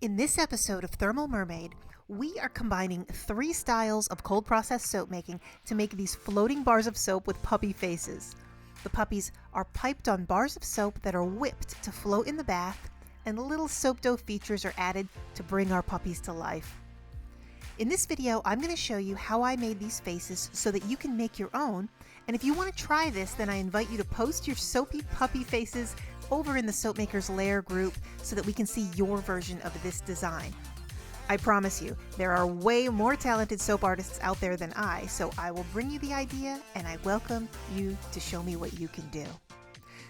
In this episode of Thermal Mermaid, we are combining 3 styles of cold process soap making to make these floating bars of soap with puppy faces. The puppies are piped on bars of soap that are whipped to float in the bath, and little soap dough features are added to bring our puppies to life. In this video, I'm going to show you how I made these faces so that you can make your own, and if you want to try this, then I invite you to post your soapy puppy faces over in the Soap Makers Lair group so that we can see your version of this design. I promise you, there are way more talented soap artists out there than I, so I will bring you the idea and I welcome you to show me what you can do.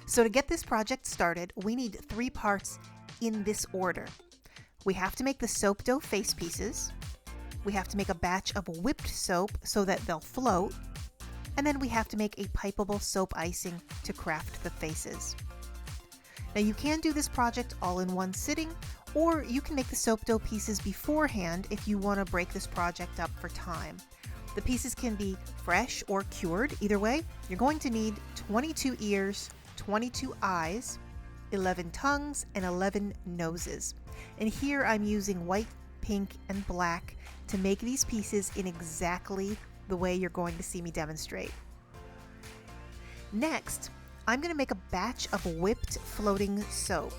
So to get this project started, we need 3 parts in this order. We have to make the soap dough face pieces, we have to make a batch of whipped soap so that they'll float, and then we have to make a pipable soap icing to craft the faces. Now you can do this project all in one sitting, or you can make the soap dough pieces beforehand if you want to break this project up for time. The pieces can be fresh or cured. Either way, you're going to need 22 ears, 22 eyes, 11 tongues, and 11 noses. And here I'm using white, pink, and black to make these pieces in exactly the way you're going to see me demonstrate. Next, I'm going to make a batch of whipped floating soap.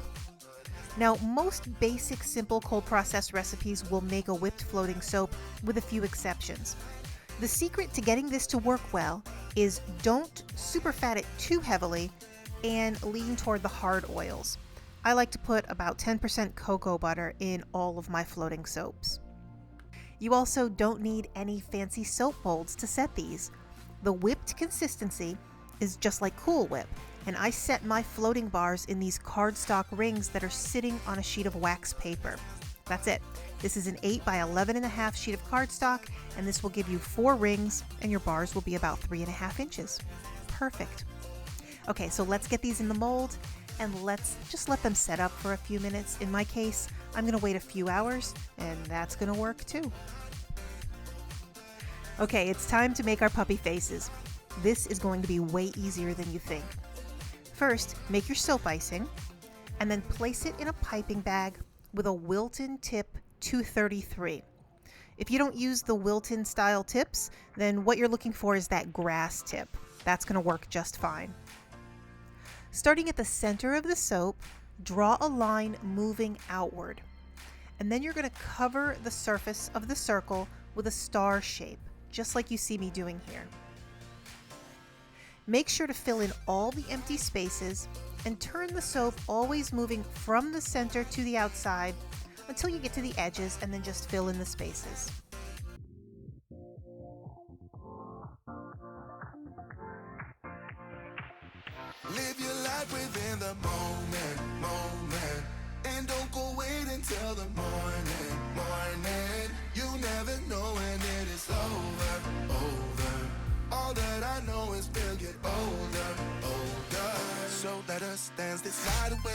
Now, most basic simple cold process recipes will make a whipped floating soap with a few exceptions. The secret to getting this to work well is don't super fat it too heavily and lean toward the hard oils. I like to put about 10% cocoa butter in all of my floating soaps. You also don't need any fancy soap molds to set these. The whipped consistency is just like Cool Whip, and I set my floating bars in these cardstock rings that are sitting on a sheet of wax paper. That's it. This is an 8 by 11.5 sheet of cardstock, and this will give you 4 rings, and your bars will be about 3.5 inches. Perfect. Okay, so let's get these in the mold, and let's just let them set up for a few minutes. In my case, I'm going to wait a few hours, and that's going to work too. Okay, it's time to make our puppy faces. This is going to be way easier than you think. First, make your soap icing, and then place it in a piping bag with a Wilton tip 233. If you don't use the Wilton style tips, then what you're looking for is that grass tip. That's going to work just fine. Starting at the center of the soap, draw a line moving outward, and then you're going to cover the surface of the circle with a star shape, just like you see me doing here. Make sure to fill in all the empty spaces and turn the soap always moving from the center to the outside until you get to the edges, and then just fill in the spaces. Live your life within the moment, and don't go wait until the morning. You never know when it is over. All that I know is we'll get older. So let us dance this night away.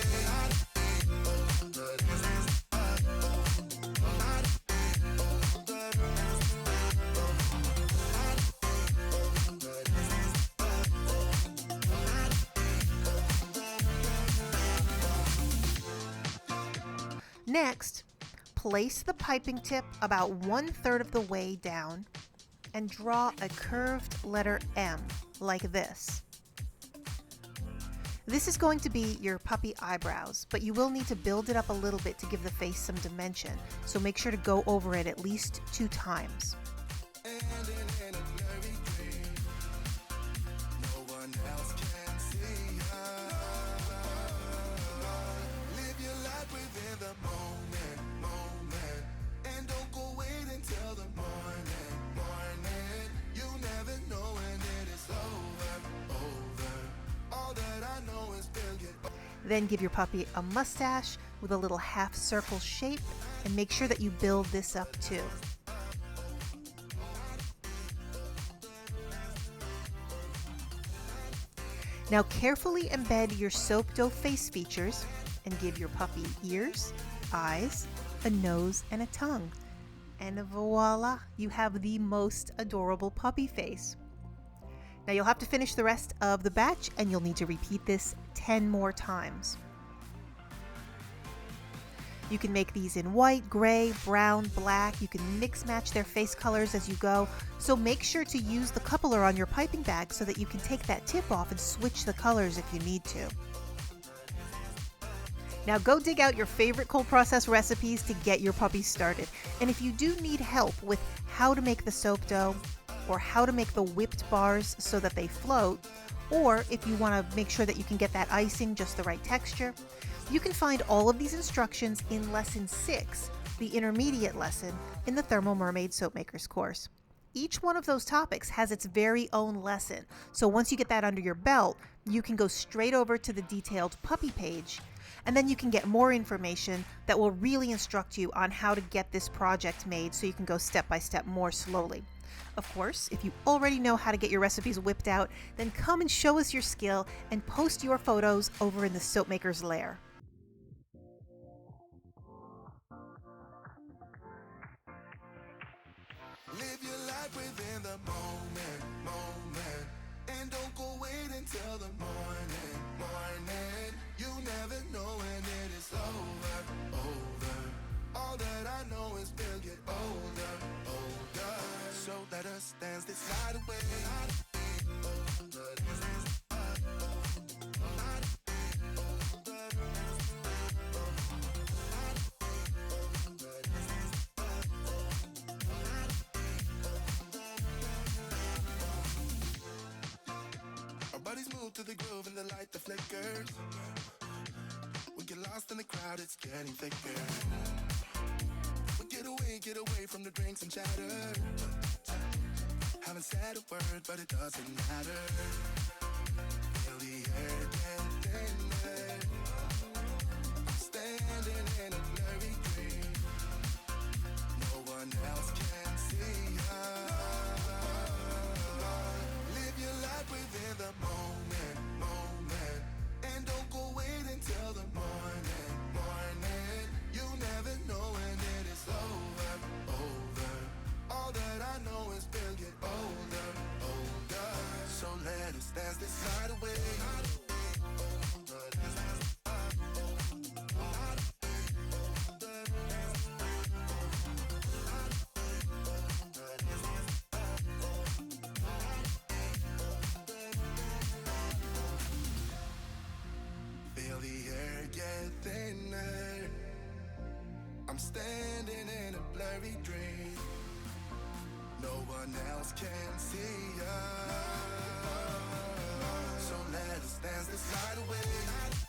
Next, place the piping tip about 1/3 of the way down and draw a curved letter M like this. This is going to be your puppy eyebrows, but you will need to build it up a little bit to give the face some dimension, so make sure to go over it at least 2 times. Then give your puppy a mustache with a little half circle shape, and make sure that you build this up too. Now carefully embed your soap dough face features and give your puppy ears, eyes, a nose, and a tongue. And voila, you have the most adorable puppy face. Now you'll have to finish the rest of the batch, and you'll need to repeat this 10 more times. You can make these in white, gray, brown, black. You can mix match their face colors as you go. So make sure to use the coupler on your piping bag so that you can take that tip off and switch the colors if you need to. Now go dig out your favorite cold process recipes to get your puppies started. And if you do need help with how to make the soap dough or how to make the whipped bars so that they float, or if you want to make sure that you can get that icing just the right texture, you can find all of these instructions in Lesson 6, the intermediate lesson in the Thermal Mermaid Soap Makers course. Each one of those topics has its very own lesson, so once you get that under your belt, you can go straight over to the detailed puppy page, and then you can get more information that will really instruct you on how to get this project made so you can go step by step more slowly. Of course, if you already know how to get your recipes whipped out, then come and show us your skill and post your photos over in the Soap Maker's Lair. Live your life within the moment, moment. And don't go wait until the morning, morning. You never know when it is over, over. All that I know is we'll get older, older. So let us dance this night away. Our bodies move to the groove and the light that flickers. We get lost in the crowd, it's getting thicker. We get away from the drinks and chatter. Haven't said a word, but it doesn't matter. Feel the air get thinner. I'm standing in a blurry dream. No one else can see us. Live your life within the moment, moment. And don't go wait until the morning, morning. You never know when it is over, over. All that I know is we'll get older, older. So let us dance this night away. Feel the air get thinner. I'm standing in a blurry dream. No one else can see us. So let us dance this night away.